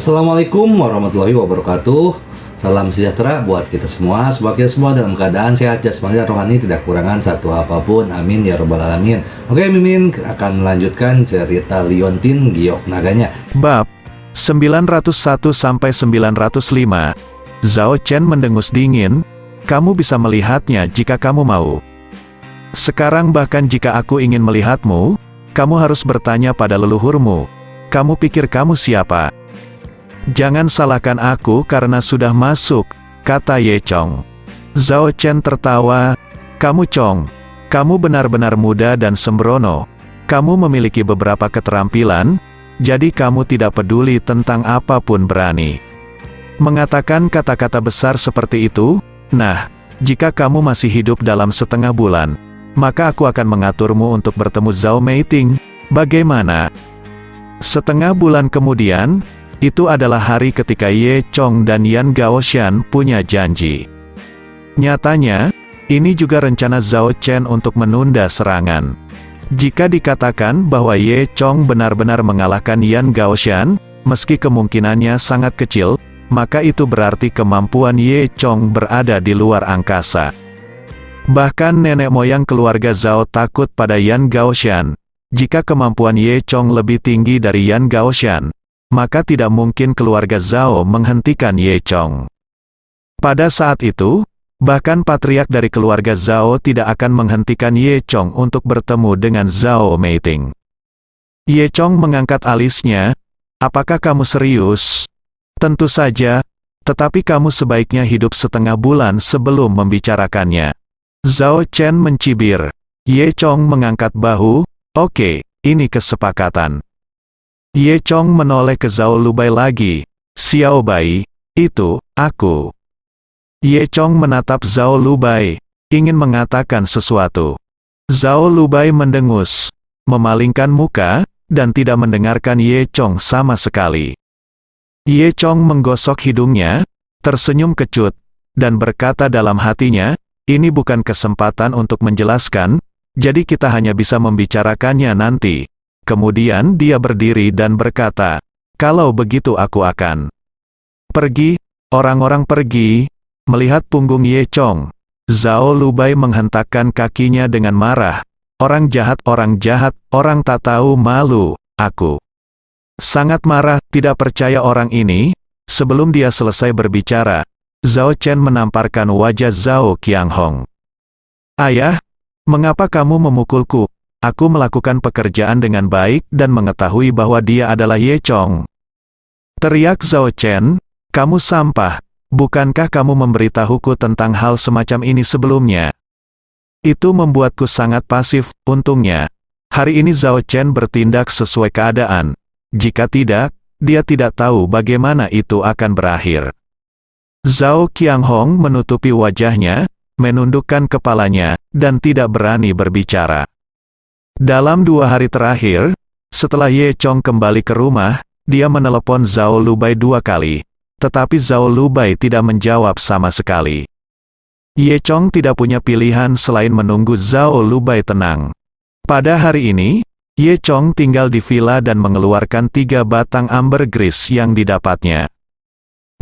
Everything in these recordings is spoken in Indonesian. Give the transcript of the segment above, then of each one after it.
Assalamualaikum warahmatullahi wabarakatuh. Salam sejahtera buat kita semua. Semoga kita semua dalam keadaan sehat jasmani dan rohani, tidak kekurangan satu apapun. Amin ya robbal alamin. Oke, Mimin akan melanjutkan cerita Liontin Giok Naganya. Bab 901-905. Zhao Chen mendengus dingin. Kamu bisa melihatnya jika kamu mau. Sekarang bahkan jika aku ingin melihatmu, kamu harus bertanya pada leluhurmu. Kamu pikir kamu siapa? Jangan salahkan aku karena sudah masuk, kata Ye Chong. Zhao Chen tertawa. Kamu Chong, kamu benar-benar muda dan sembrono. Kamu memiliki beberapa keterampilan, jadi kamu tidak peduli tentang apapun berani mengatakan kata-kata besar seperti itu. Nah, jika kamu masih hidup dalam setengah bulan, maka aku akan mengaturmu untuk bertemu Zhao Meiting. Bagaimana? Setengah bulan kemudian, itu adalah hari ketika Ye Chong dan Yan Gaoshan punya janji. Nyatanya, ini juga rencana Zhao Chen untuk menunda serangan. Jika dikatakan bahwa Ye Chong benar-benar mengalahkan Yan Gaoshan, meski kemungkinannya sangat kecil, maka itu berarti kemampuan Ye Chong berada di luar angkasa. Bahkan nenek moyang keluarga Zhao takut pada Yan Gaoshan. Jika kemampuan Ye Chong lebih tinggi dari Yan Gaoshan, maka tidak mungkin keluarga Zhao menghentikan Ye Chong. Pada saat itu, bahkan patriark dari keluarga Zhao tidak akan menghentikan Ye Chong untuk bertemu dengan Zhao Meiting. Ye Chong mengangkat alisnya. Apakah kamu serius? Tentu saja, tetapi kamu sebaiknya hidup setengah bulan sebelum membicarakannya. Zhao Chen mencibir. Ye Chong mengangkat bahu. Oke, ini kesepakatan. Ye Chong menoleh ke Zhao Lubai lagi. Xiao Bai, itu, aku. Ye Chong menatap Zhao Lubai, ingin mengatakan sesuatu. Zhao Lubai mendengus, memalingkan muka, dan tidak mendengarkan Ye Chong sama sekali. Ye Chong menggosok hidungnya, tersenyum kecut, dan berkata dalam hatinya, ini bukan kesempatan untuk menjelaskan, jadi kita hanya bisa membicarakannya nanti. Kemudian dia berdiri dan berkata, kalau begitu aku akan pergi. Orang-orang pergi. Melihat punggung Ye Chong, Zhao Lubai menghentakkan kakinya dengan marah. Orang jahat, orang tak tahu malu, aku. Sangat marah, tidak percaya orang ini. Sebelum dia selesai berbicara, Zhao Chen menamparkan wajah Zhao Qianghong. Ayah, mengapa kamu memukulku? Aku melakukan pekerjaan dengan baik dan mengetahui bahwa dia adalah Ye Chong. Teriak Zhao Chen, kamu sampah, bukankah kamu memberitahuku tentang hal semacam ini sebelumnya? Itu membuatku sangat pasif, untungnya. Hari ini Zhao Chen bertindak sesuai keadaan. Jika tidak, dia tidak tahu bagaimana itu akan berakhir. Zhao Qianghong menutupi wajahnya, menundukkan kepalanya, dan tidak berani berbicara. Dalam 2 hari terakhir, setelah Ye Chong kembali ke rumah, dia menelepon Zhao Lubai 2 kali. Tetapi Zhao Lubai tidak menjawab sama sekali. Ye Chong tidak punya pilihan selain menunggu Zhao Lubai tenang. Pada hari ini, Ye Chong tinggal di villa dan mengeluarkan 3 batang ambergris yang didapatnya.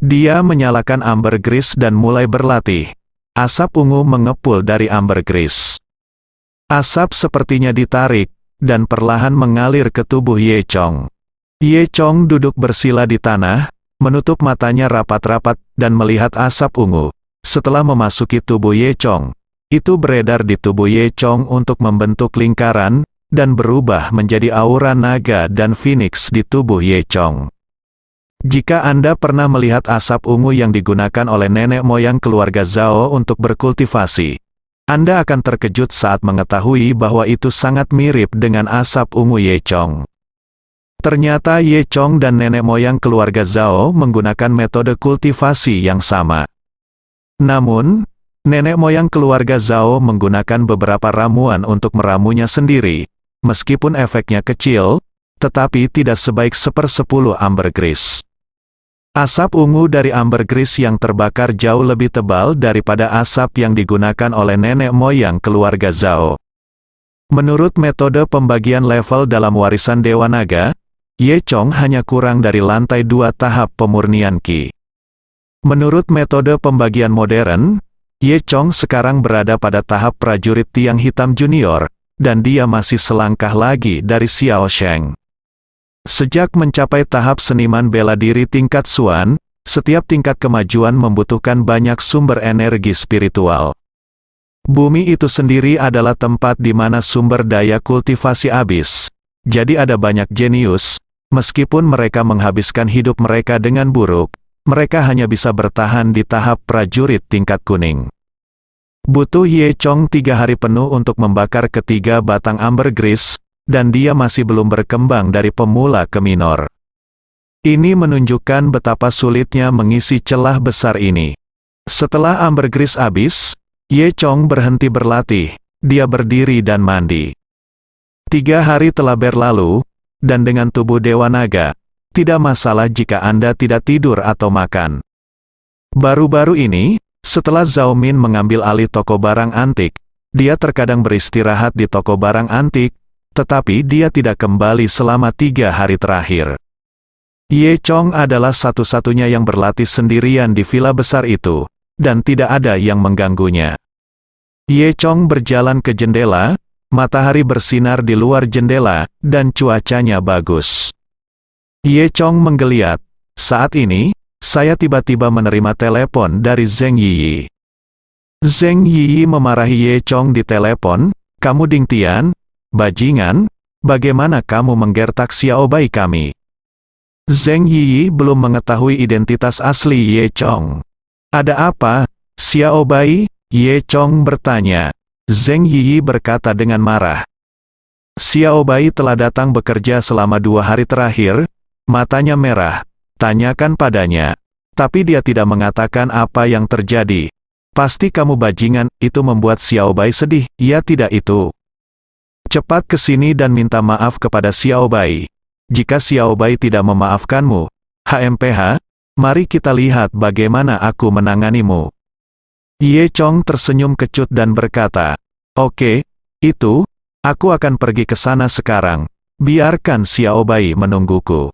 Dia menyalakan ambergris dan mulai berlatih. Asap ungu mengepul dari ambergris. Asap sepertinya ditarik, dan perlahan mengalir ke tubuh Ye Chong. Ye Chong duduk bersila di tanah, menutup matanya rapat-rapat, dan melihat asap ungu. Setelah memasuki tubuh Ye Chong, itu beredar di tubuh Ye Chong untuk membentuk lingkaran, dan berubah menjadi aura naga dan phoenix di tubuh Ye Chong. Jika Anda pernah melihat asap ungu yang digunakan oleh nenek moyang keluarga Zhao untuk berkultivasi, Anda akan terkejut saat mengetahui bahwa itu sangat mirip dengan asap ungu Ye Chong. Ternyata Ye Chong dan nenek moyang keluarga Zhao menggunakan metode kultivasi yang sama. Namun, nenek moyang keluarga Zhao menggunakan beberapa ramuan untuk meramunya sendiri. Meskipun efeknya kecil, tetapi tidak sebaik 1/10 ambergris. Asap ungu dari ambergris yang terbakar jauh lebih tebal daripada asap yang digunakan oleh nenek moyang keluarga Zhao. Menurut metode pembagian level dalam warisan Dewa Naga, Ye Chong hanya kurang dari lantai 2 tahap pemurnian Qi. Menurut metode pembagian modern, Ye Chong sekarang berada pada tahap prajurit tiang hitam junior, dan dia masih selangkah lagi dari Xiao Sheng. Sejak mencapai tahap seniman bela diri tingkat Xuan, setiap tingkat kemajuan membutuhkan banyak sumber energi spiritual. Bumi itu sendiri adalah tempat di mana sumber daya kultivasi habis. Jadi ada banyak jenius, meskipun mereka menghabiskan hidup mereka dengan buruk, mereka hanya bisa bertahan di tahap prajurit tingkat kuning. Butuh Ye Chong 3 hari penuh untuk membakar ketiga batang ambergris, dan dia masih belum berkembang dari pemula ke minor. Ini menunjukkan betapa sulitnya mengisi celah besar ini. Setelah ambergris habis, Ye Chong berhenti berlatih, dia berdiri dan mandi. 3 hari telah berlalu, dan dengan tubuh Dewa Naga, tidak masalah jika Anda tidak tidur atau makan. Baru-baru ini, setelah Zhao Min mengambil alih toko barang antik, dia terkadang beristirahat di toko barang antik, tetapi dia tidak kembali selama 3 hari terakhir. Ye Chong adalah satu-satunya yang berlatih sendirian di villa besar itu, dan tidak ada yang mengganggunya. Ye Chong berjalan ke jendela, matahari bersinar di luar jendela, dan cuacanya bagus. Ye Chong menggeliat, saat ini, saya tiba-tiba menerima telepon dari Zheng Yiyi. Zheng Yiyi memarahi Ye Chong di telepon, "Kamu Ding Tian? Bajingan, bagaimana kamu menggertak Xiao Bai kami?" Zheng Yiyi belum mengetahui identitas asli Ye Chong. "Ada apa, Xiao Bai?" Ye Chong bertanya. Zheng Yiyi berkata dengan marah. "Xiao Bai telah datang bekerja selama 2 hari terakhir, matanya merah, tanyakan padanya. Tapi dia tidak mengatakan apa yang terjadi. Pasti kamu bajingan, itu membuat Xiao Bai sedih, ya tidak itu? Cepat ke sini dan minta maaf kepada Xiao Bai. Jika Xiao Bai tidak memaafkanmu, HMPH, mari kita lihat bagaimana aku menanganimu." Ye Chong tersenyum kecut dan berkata, "Oke, itu, aku akan pergi ke sana sekarang. Biarkan Xiao Bai menungguku."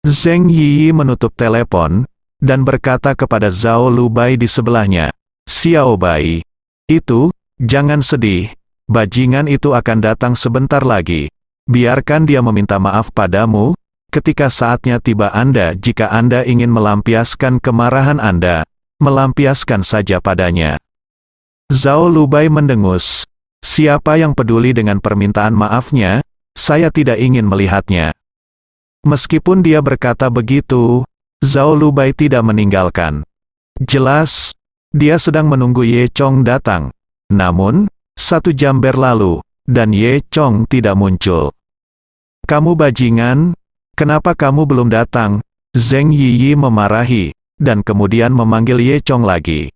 Zheng Yiyi menutup telepon, dan berkata kepada Zhao Lu Bai di sebelahnya, "Xiao Bai, itu, jangan sedih. Bajingan itu akan datang sebentar lagi. Biarkan dia meminta maaf padamu, ketika saatnya tiba Anda jika Anda ingin melampiaskan kemarahan Anda, melampiaskan saja padanya." Zhao Lu Bai mendengus. Siapa yang peduli dengan permintaan maafnya? Saya tidak ingin melihatnya. Meskipun dia berkata begitu, Zhao Lu Bai tidak meninggalkan. Jelas, dia sedang menunggu Ye Chong datang. Namun, 1 jam berlalu, dan Ye Chong tidak muncul. "Kamu bajingan, kenapa kamu belum datang?" Zheng Yiyi memarahi, dan kemudian memanggil Ye Chong lagi.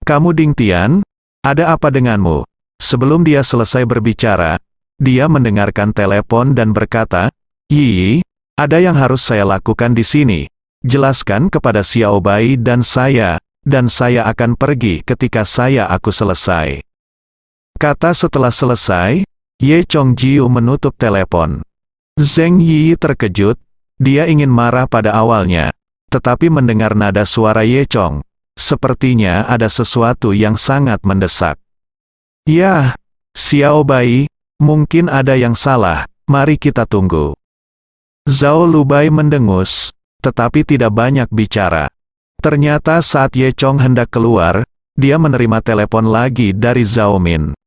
"Kamu Ding Tian, ada apa denganmu?" Sebelum dia selesai berbicara, dia mendengarkan telepon dan berkata, "Yiyi, ada yang harus saya lakukan di sini. Jelaskan kepada Xiao Bai dan saya akan pergi ketika aku selesai." Kata setelah selesai, Ye Chong Jiu menutup telepon. Zheng Yiyi terkejut, dia ingin marah pada awalnya, tetapi mendengar nada suara Ye Chong, sepertinya ada sesuatu yang sangat mendesak. "Ya, Xiao Bai, mungkin ada yang salah, mari kita tunggu." Zhao Lu Bai mendengus, tetapi tidak banyak bicara. Ternyata saat Ye Chong hendak keluar, dia menerima telepon lagi dari Zhao Min.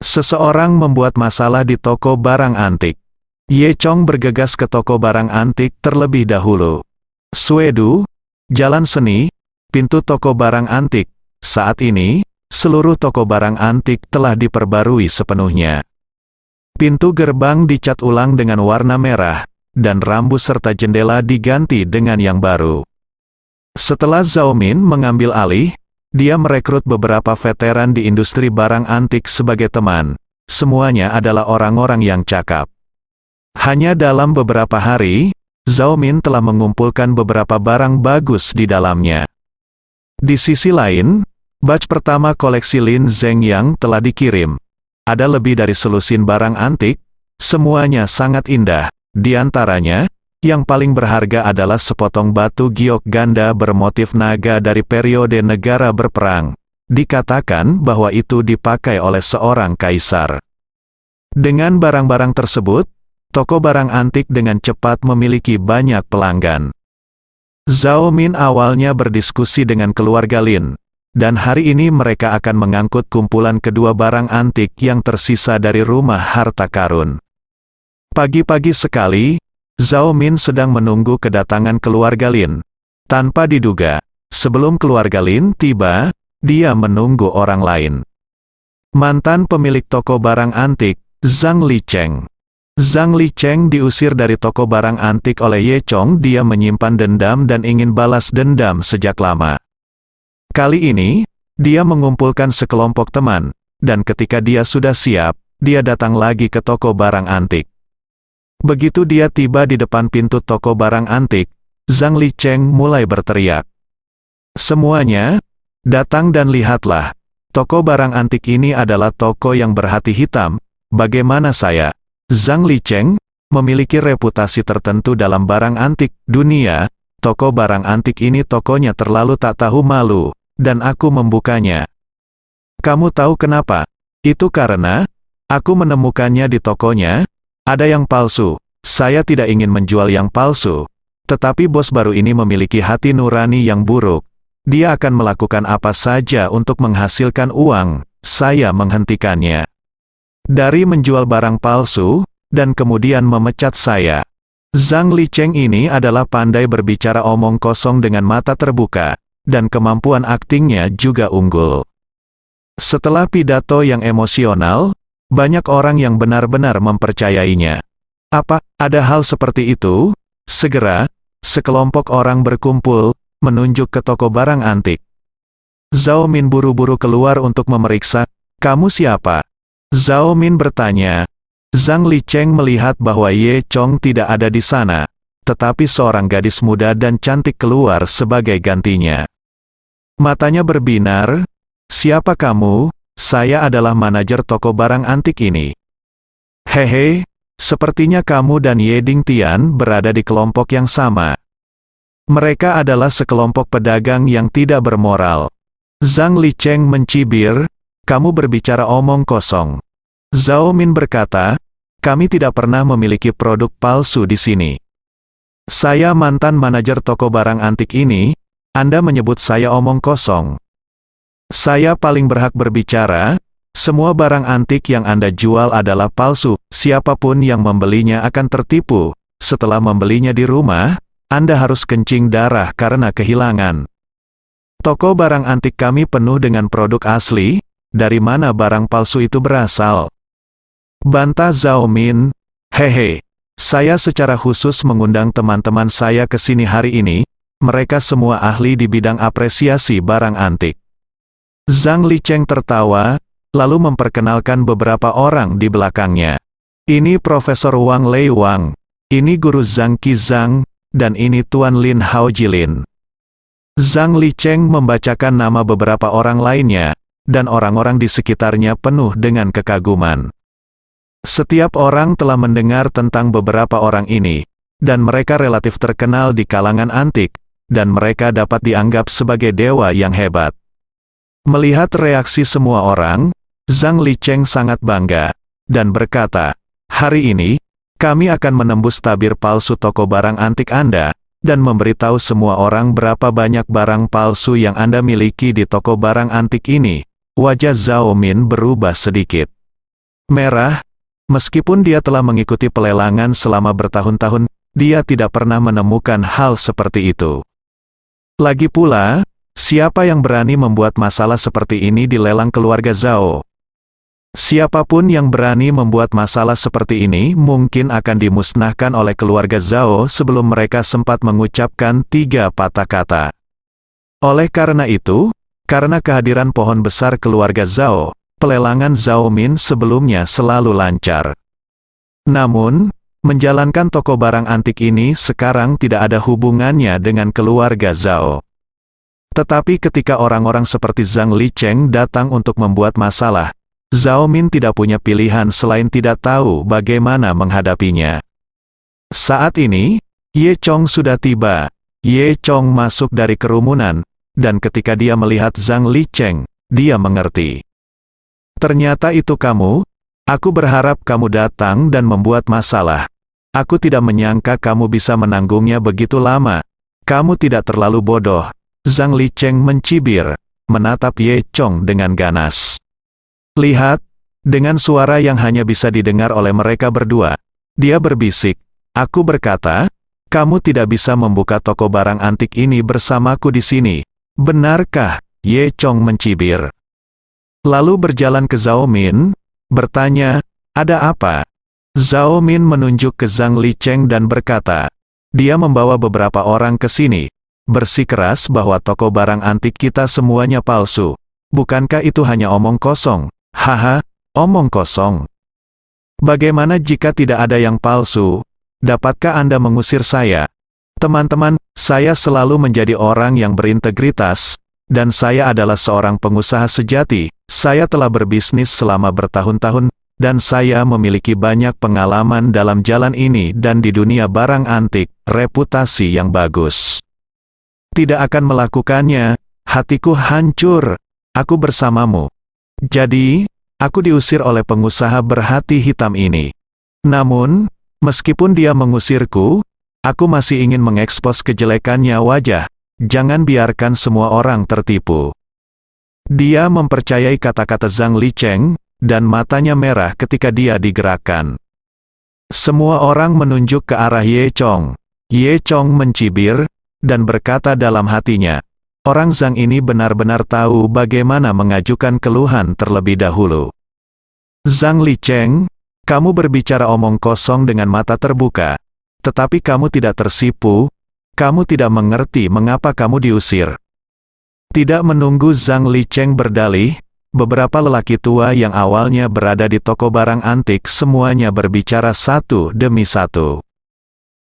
Seseorang membuat masalah di toko barang antik. Ye Chong bergegas ke toko barang antik terlebih dahulu. Suedu, Jalan Seni, pintu toko barang antik. Saat ini, seluruh toko barang antik telah diperbarui sepenuhnya. Pintu gerbang dicat ulang dengan warna merah, dan rambu serta jendela diganti dengan yang baru. Setelah Zhao Min mengambil alih, dia merekrut beberapa veteran di industri barang antik sebagai teman. Semuanya adalah orang-orang yang cakap. Hanya dalam beberapa hari, Zhao Min telah mengumpulkan beberapa barang bagus di dalamnya. Di sisi lain, batch pertama koleksi Lin Zhengyang telah dikirim. Ada lebih dari selusin barang antik, semuanya sangat indah, Di antaranya, yang paling berharga adalah sepotong batu giok ganda bermotif naga dari periode negara berperang. Dikatakan bahwa itu dipakai oleh seorang kaisar. Dengan barang-barang tersebut, toko barang antik dengan cepat memiliki banyak pelanggan. Zhao Min awalnya berdiskusi dengan keluarga Lin, dan hari ini mereka akan mengangkut kumpulan kedua barang antik yang tersisa dari rumah harta karun. Pagi-pagi sekali, Zhao Min sedang menunggu kedatangan keluarga Lin. Tanpa diduga, sebelum keluarga Lin tiba, dia menunggu orang lain. Mantan pemilik toko barang antik, Zhang Licheng. Zhang Licheng diusir dari toko barang antik oleh Ye Chong. Dia menyimpan dendam dan ingin balas dendam sejak lama. Kali ini, dia mengumpulkan sekelompok teman, dan ketika dia sudah siap, dia datang lagi ke toko barang antik. Begitu dia tiba di depan pintu toko barang antik, Zhang Licheng mulai berteriak. "Semuanya, datang dan lihatlah. Toko barang antik ini adalah toko yang berhati hitam. Bagaimana saya, Zhang Licheng, memiliki reputasi tertentu dalam barang antik dunia. Toko barang antik ini tokonya terlalu tak tahu malu, dan aku membukanya. Kamu tahu kenapa? Itu karena aku menemukannya di tokonya. Ada yang palsu. Saya tidak ingin menjual yang palsu. Tetapi bos baru ini memiliki hati nurani yang buruk. Dia akan melakukan apa saja untuk menghasilkan uang. Saya menghentikannya dari menjual barang palsu, dan kemudian memecat saya." Zhang Licheng ini adalah pandai berbicara omong kosong dengan mata terbuka, dan kemampuan aktingnya juga unggul. Setelah pidato yang emosional, banyak orang yang benar-benar mempercayainya. Apa, ada hal seperti itu? Segera, sekelompok orang berkumpul, menunjuk ke toko barang antik. Zhao Min buru-buru keluar untuk memeriksa. "Kamu siapa?" Zhao Min bertanya. Zhang Licheng melihat bahwa Ye Chong tidak ada di sana, tetapi seorang gadis muda dan cantik keluar sebagai gantinya. Matanya berbinar. "Siapa kamu?" "Saya adalah manajer toko barang antik ini." "Hehe, sepertinya kamu dan Ye Dingtian berada di kelompok yang sama. Mereka adalah sekelompok pedagang yang tidak bermoral." Zhang Licheng mencibir, "Kamu berbicara omong kosong." Zhao Min berkata, "Kami tidak pernah memiliki produk palsu di sini. Saya mantan manajer toko barang antik ini. Anda menyebut saya omong kosong. Saya paling berhak berbicara. Semua barang antik yang Anda jual adalah palsu. Siapapun yang membelinya akan tertipu. Setelah membelinya di rumah, Anda harus kencing darah karena kehilangan. Toko barang antik kami penuh dengan produk asli. Dari mana barang palsu itu berasal?" Bantah Zhao Min. "Hehe, saya secara khusus mengundang teman-teman saya ke sini hari ini. Mereka semua ahli di bidang apresiasi barang antik." Zhang Licheng tertawa, lalu memperkenalkan beberapa orang di belakangnya. "Ini Profesor Wang Lei Wang. Ini Guru Zhang Qizang, dan ini Tuan Lin Hao Jilin." Zhang Licheng membacakan nama beberapa orang lainnya, dan orang-orang di sekitarnya penuh dengan kekaguman. Setiap orang telah mendengar tentang beberapa orang ini, dan mereka relatif terkenal di kalangan antik, dan mereka dapat dianggap sebagai dewa yang hebat. Melihat reaksi semua orang, Zhang Licheng sangat bangga, dan berkata, "Hari ini, kami akan menembus tabir palsu toko barang antik Anda, dan memberitahu semua orang berapa banyak barang palsu yang Anda miliki di toko barang antik ini." Wajah Zhao Min berubah sedikit merah. Meskipun dia telah mengikuti pelelangan selama bertahun-tahun, dia tidak pernah menemukan hal seperti itu. Lagi pula, siapa yang berani membuat masalah seperti ini di lelang keluarga Zhao? Siapapun yang berani membuat masalah seperti ini mungkin akan dimusnahkan oleh keluarga Zhao sebelum mereka sempat mengucapkan 3 patah kata. Oleh karena itu, karena kehadiran pohon besar keluarga Zhao, pelelangan Zhao Min sebelumnya selalu lancar. Namun, menjalankan toko barang antik ini sekarang tidak ada hubungannya dengan keluarga Zhao. Tetapi ketika orang-orang seperti Zhang Licheng datang untuk membuat masalah, Zhao Min tidak punya pilihan selain tidak tahu bagaimana menghadapinya. Saat ini, Ye Chong sudah tiba. Ye Chong masuk dari kerumunan, dan ketika dia melihat Zhang Licheng, dia mengerti. Ternyata itu kamu. Aku berharap kamu datang dan membuat masalah. Aku tidak menyangka kamu bisa menanggungnya begitu lama. Kamu tidak terlalu bodoh. Zhang Licheng mencibir, menatap Ye Chong dengan ganas. Lihat, dengan suara yang hanya bisa didengar oleh mereka berdua, dia berbisik. Aku berkata, kamu tidak bisa membuka toko barang antik ini bersamaku di sini. Benarkah? Ye Chong mencibir. Lalu berjalan ke Zhao Min, bertanya, ada apa? Zhao Min menunjuk ke Zhang Licheng dan berkata, dia membawa beberapa orang ke sini, bersikeras bahwa toko barang antik kita semuanya palsu. Bukankah itu hanya omong kosong? Haha, omong kosong. Bagaimana jika tidak ada yang palsu? Dapatkah Anda mengusir saya? Teman-teman, saya selalu menjadi orang yang berintegritas, dan saya adalah seorang pengusaha sejati. Saya telah berbisnis selama bertahun-tahun, dan saya memiliki banyak pengalaman dalam jalan ini dan di dunia barang antik, reputasi yang bagus. Tidak akan melakukannya, hatiku hancur. Aku bersamamu. Jadi, aku diusir oleh pengusaha berhati hitam ini. Namun, meskipun dia mengusirku, aku masih ingin mengekspos kejelekannya wajah. Jangan biarkan semua orang tertipu. Dia mempercayai kata-kata Zhang Licheng, dan matanya merah ketika dia digerakkan. Semua orang menunjuk ke arah Ye Chong. Ye Chong mencibir, dan berkata dalam hatinya, orang Zhang ini benar-benar tahu bagaimana mengajukan keluhan terlebih dahulu. Zhang Licheng, kamu berbicara omong kosong dengan mata terbuka. Tetapi kamu tidak tersipu, kamu tidak mengerti mengapa kamu diusir. Tidak menunggu Zhang Licheng berdalih, beberapa lelaki tua yang awalnya berada di toko barang antik semuanya berbicara satu demi satu.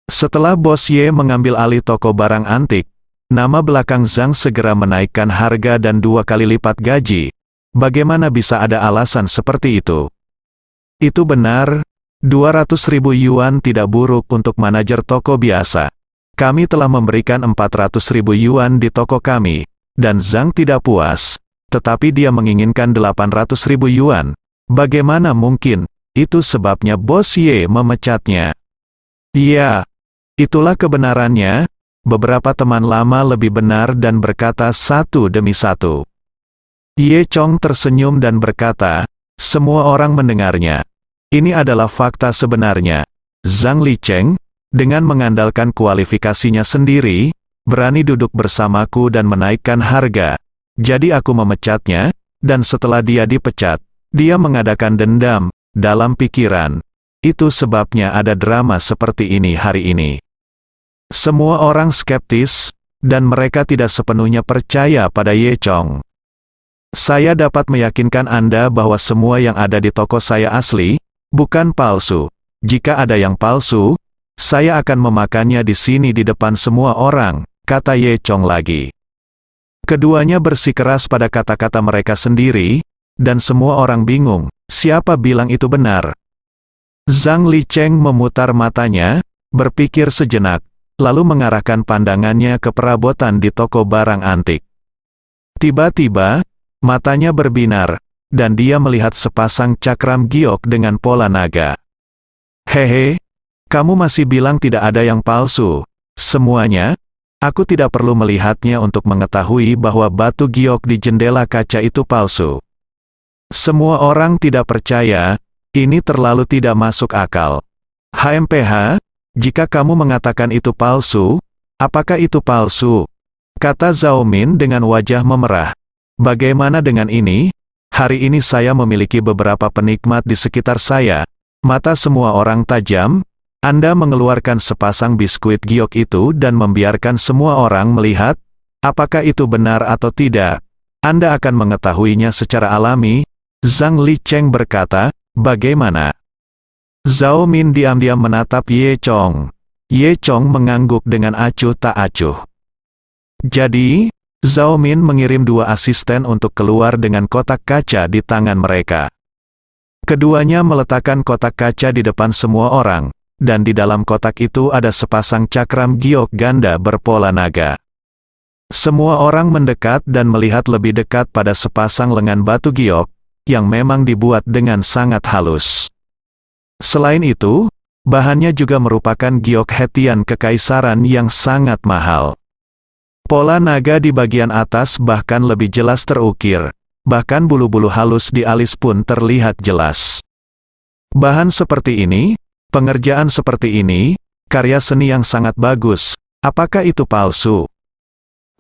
Setelah Bos Ye mengambil alih toko barang antik, nama belakang Zhang segera menaikkan harga dan 2 kali lipat gaji. Bagaimana bisa ada alasan seperti itu? Itu benar, 200.000 yuan tidak buruk untuk manajer toko biasa. Kami telah memberikan 400.000 yuan di toko kami, dan Zhang tidak puas, tetapi dia menginginkan 800.000 yuan. Bagaimana mungkin? Itu sebabnya Bos Ye memecatnya. Iya, itulah kebenarannya. Beberapa teman lama lebih benar dan berkata satu demi satu. Ye Chong tersenyum dan berkata, semua orang mendengarnya. Ini adalah fakta sebenarnya. Zhang Licheng, dengan mengandalkan kualifikasinya sendiri, berani duduk bersamaku dan menaikkan harga. Jadi aku memecatnya, dan setelah dia dipecat, dia mengadakan dendam dalam pikiran. Itu sebabnya ada drama seperti ini hari ini. Semua orang skeptis, dan mereka tidak sepenuhnya percaya pada Ye Chong. Saya dapat meyakinkan Anda bahwa semua yang ada di toko saya asli, bukan palsu. Jika ada yang palsu, saya akan memakannya di sini di depan semua orang, kata Ye Chong lagi. Keduanya bersikeras pada kata-kata mereka sendiri, dan semua orang bingung, siapa bilang itu benar. Zhang Licheng memutar matanya, berpikir sejenak, lalu mengarahkan pandangannya ke perabotan di toko barang antik. Tiba-tiba, matanya berbinar, dan dia melihat sepasang cakram giok dengan pola naga. Hehe, kamu masih bilang tidak ada yang palsu. Semuanya, aku tidak perlu melihatnya untuk mengetahui bahwa batu giok di jendela kaca itu palsu. Semua orang tidak percaya, ini terlalu tidak masuk akal. HMPH, jika kamu mengatakan itu palsu, apakah itu palsu? Kata Zhao Min dengan wajah memerah. Bagaimana dengan ini? Hari ini saya memiliki beberapa penikmat di sekitar saya. Mata semua orang tajam. Anda mengeluarkan sepasang biskuit giok itu dan membiarkan semua orang melihat. Apakah itu benar atau tidak? Anda akan mengetahuinya secara alami. Zhang Licheng berkata, bagaimana? Zhao Min diam-diam menatap Ye Chong. Ye Chong mengangguk dengan acuh tak acuh. Jadi, Zhao Min mengirim 2 asisten untuk keluar dengan kotak kaca di tangan mereka. Keduanya meletakkan kotak kaca di depan semua orang, dan di dalam kotak itu ada sepasang cakram giok ganda berpola naga. Semua orang mendekat dan melihat lebih dekat pada sepasang lengan batu giok, yang memang dibuat dengan sangat halus. Selain itu, bahannya juga merupakan giok hetian kekaisaran yang sangat mahal. Pola naga di bagian atas bahkan lebih jelas terukir, bahkan bulu-bulu halus di alis pun terlihat jelas. Bahan seperti ini, pengerjaan seperti ini, karya seni yang sangat bagus, apakah itu palsu?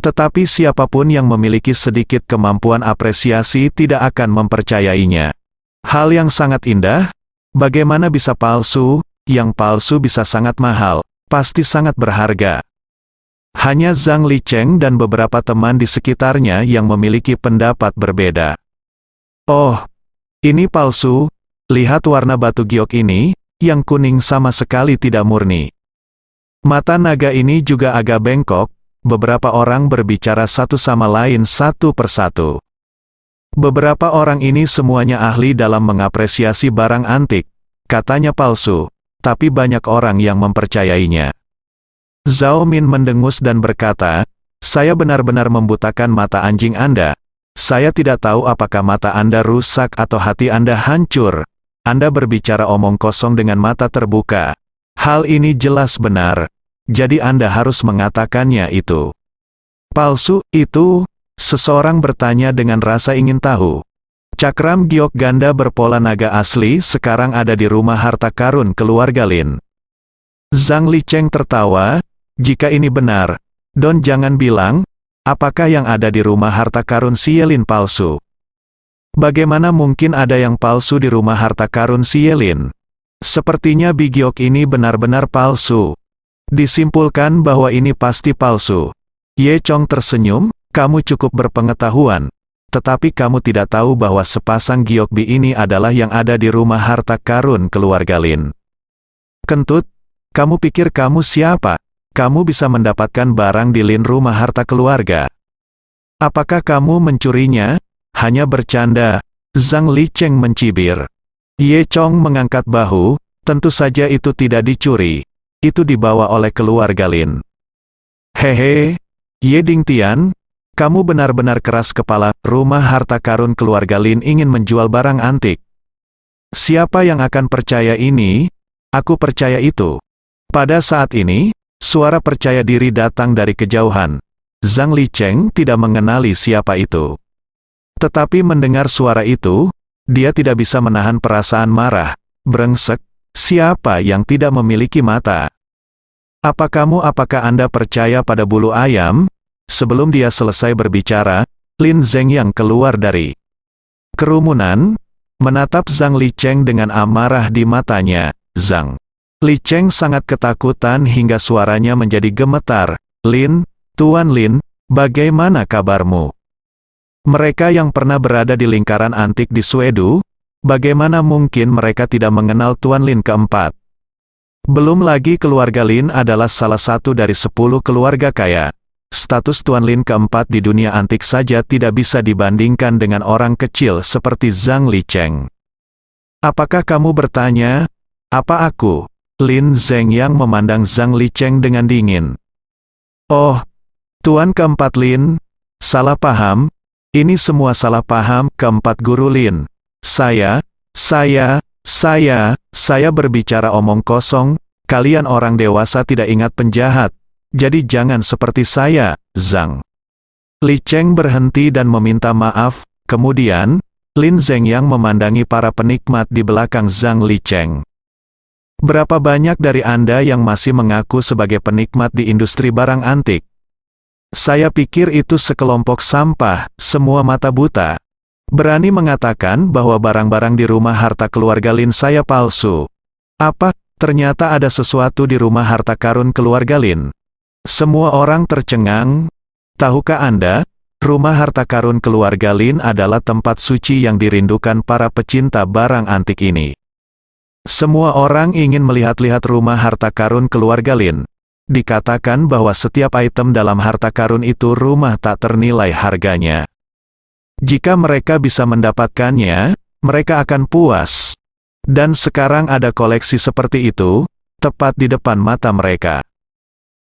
Tetapi siapapun yang memiliki sedikit kemampuan apresiasi tidak akan mempercayainya. Hal yang sangat indah, bagaimana bisa palsu, yang palsu bisa sangat mahal, pasti sangat berharga. Hanya Zhang Licheng dan beberapa teman di sekitarnya yang memiliki pendapat berbeda. Oh, ini palsu, lihat warna batu giok ini, yang kuning sama sekali tidak murni. Mata naga ini juga agak bengkok. Beberapa orang berbicara satu sama lain satu persatu. Beberapa orang ini semuanya ahli dalam mengapresiasi barang antik, katanya palsu, tapi banyak orang yang mempercayainya. Zhao Min mendengus dan berkata, saya benar-benar membutakan mata anjing Anda. Saya tidak tahu apakah mata Anda rusak atau hati Anda hancur. Anda berbicara omong kosong dengan mata terbuka. Hal ini jelas benar. Jadi Anda harus mengatakannya itu. Palsu, itu? Seseorang bertanya dengan rasa ingin tahu. Cakram giok ganda berpola naga asli sekarang ada di rumah harta karun keluarga Lin. Zhang Licheng tertawa, jika ini benar, Don jangan bilang, apakah yang ada di rumah harta karun Sielin palsu? Bagaimana mungkin ada yang palsu di rumah harta karun Sielin? Sepertinya bigiok ini benar-benar palsu. Disimpulkan bahwa ini pasti palsu. Ye Chong tersenyum, kamu cukup berpengetahuan, tetapi kamu tidak tahu bahwa sepasang giok bi ini adalah yang ada di rumah harta karun keluarga Lin. Kentut, kamu pikir kamu siapa? Kamu bisa mendapatkan barang di Lin rumah harta keluarga. Apakah kamu mencurinya? Hanya bercanda, Zhang Licheng mencibir. Ye Chong mengangkat bahu, tentu saja itu tidak dicuri. Itu dibawa oleh keluarga Lin. Hehe, Ye Dingtian, kamu benar-benar keras kepala, rumah harta karun keluarga Lin ingin menjual barang antik. Siapa yang akan percaya ini? Aku percaya itu. Pada saat ini, suara percaya diri datang dari kejauhan. Zhang Licheng tidak mengenali siapa itu. Tetapi mendengar suara itu, dia tidak bisa menahan perasaan marah. Brengsek, siapa yang tidak memiliki mata? Apakah Anda percaya pada bulu ayam? Sebelum dia selesai berbicara, Lin Zhengyang keluar dari kerumunan, menatap Zhang Licheng dengan amarah di matanya. Zhang Licheng sangat ketakutan hingga suaranya menjadi gemetar. Lin, Tuan Lin, bagaimana kabarmu? Mereka yang pernah berada di lingkaran antik di Suedu, bagaimana mungkin mereka tidak mengenal Tuan Lin keempat? Belum lagi keluarga Lin adalah salah satu dari 10 keluarga kaya. Status Tuan Lin keempat di dunia antik saja tidak bisa dibandingkan dengan orang kecil seperti Zhang Licheng. Apakah kamu bertanya? Apa aku? Lin Zhengyang memandang Zhang Licheng dengan dingin. Oh, Tuan keempat Lin, salah paham. Ini semua salah paham, keempat guru Lin. Saya berbicara omong kosong, kalian orang dewasa tidak ingat penjahat, jadi jangan seperti saya, Zhang Licheng berhenti dan meminta maaf, kemudian, Lin Zhengyang memandangi para penikmat di belakang Zhang Licheng. Berapa banyak dari Anda yang masih mengaku sebagai penikmat di industri barang antik? Saya pikir itu sekelompok sampah, semua mata buta. Berani mengatakan bahwa barang-barang di rumah harta keluarga Lin saya palsu. Apa, ternyata ada sesuatu di rumah harta karun keluarga Lin? Semua orang tercengang. Tahukah Anda, rumah harta karun keluarga Lin adalah tempat suci yang dirindukan para pecinta barang antik ini. Semua orang ingin melihat-lihat rumah harta karun keluarga Lin. Dikatakan bahwa setiap item dalam harta karun itu rumah tak ternilai harganya. Jika mereka bisa mendapatkannya, mereka akan puas. Dan sekarang ada koleksi seperti itu, tepat di depan mata mereka.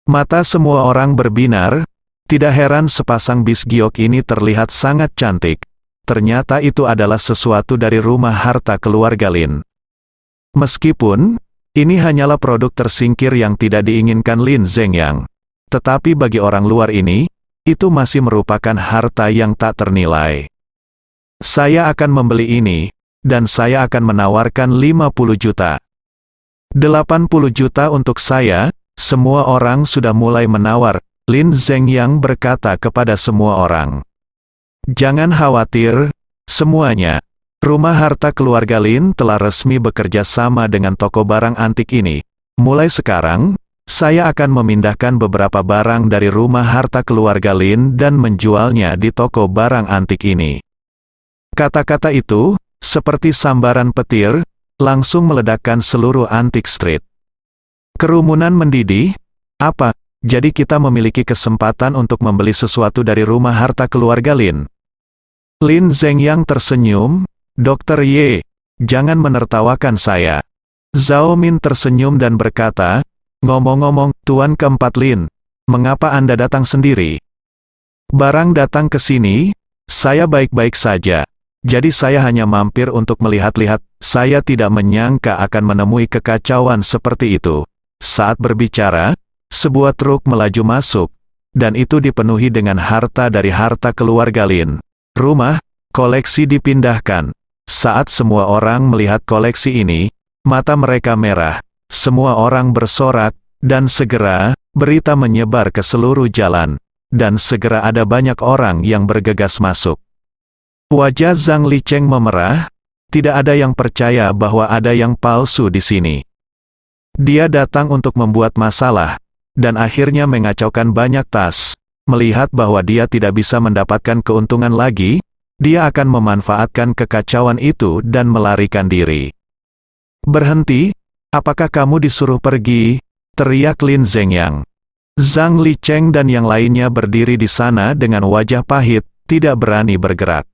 Mata semua orang berbinar, tidak heran sepasang bis giok ini terlihat sangat cantik. Ternyata itu adalah sesuatu dari rumah harta keluarga Lin. Meskipun, ini hanyalah produk tersingkir yang tidak diinginkan Lin Zhengyang. Tetapi bagi orang luar ini, itu masih merupakan harta yang tak ternilai. Saya akan membeli ini, dan saya akan menawarkan 50 juta. 80 juta untuk saya, semua orang sudah mulai menawar, Lin Zhengyang berkata kepada semua orang. Jangan khawatir, semuanya. Rumah harta keluarga Lin telah resmi bekerja sama dengan toko barang antik ini. Mulai sekarang, saya akan memindahkan beberapa barang dari rumah harta keluarga Lin dan menjualnya di toko barang antik ini. Kata-kata itu, seperti sambaran petir, langsung meledakkan seluruh antik street. Kerumunan mendidih. Apa, jadi kita memiliki kesempatan untuk membeli sesuatu dari rumah harta keluarga Lin? Lin Zhengyang tersenyum, Dr. Ye, jangan menertawakan saya. Zhao Min tersenyum dan berkata, ngomong-ngomong, Tuan keempat Lin, mengapa Anda datang sendiri? Barang datang ke sini, saya baik-baik saja. Jadi saya hanya mampir untuk melihat-lihat, saya tidak menyangka akan menemui kekacauan seperti itu. Saat berbicara, sebuah truk melaju masuk, dan itu dipenuhi dengan harta dari harta keluarga Lin. Rumah, koleksi dipindahkan. Saat semua orang melihat koleksi ini, mata mereka merah. Semua orang bersorak, dan segera, berita menyebar ke seluruh jalan. Dan segera ada banyak orang yang bergegas masuk. Wajah Zhang Licheng memerah, tidak ada yang percaya bahwa ada yang palsu di sini. Dia datang untuk membuat masalah, dan akhirnya mengacaukan banyak tas. Melihat bahwa dia tidak bisa mendapatkan keuntungan lagi, dia akan memanfaatkan kekacauan itu dan melarikan diri. Berhenti, apakah kamu disuruh pergi? Teriak Lin Zhengyang. Zhang Licheng dan yang lainnya berdiri di sana dengan wajah pahit, tidak berani bergerak.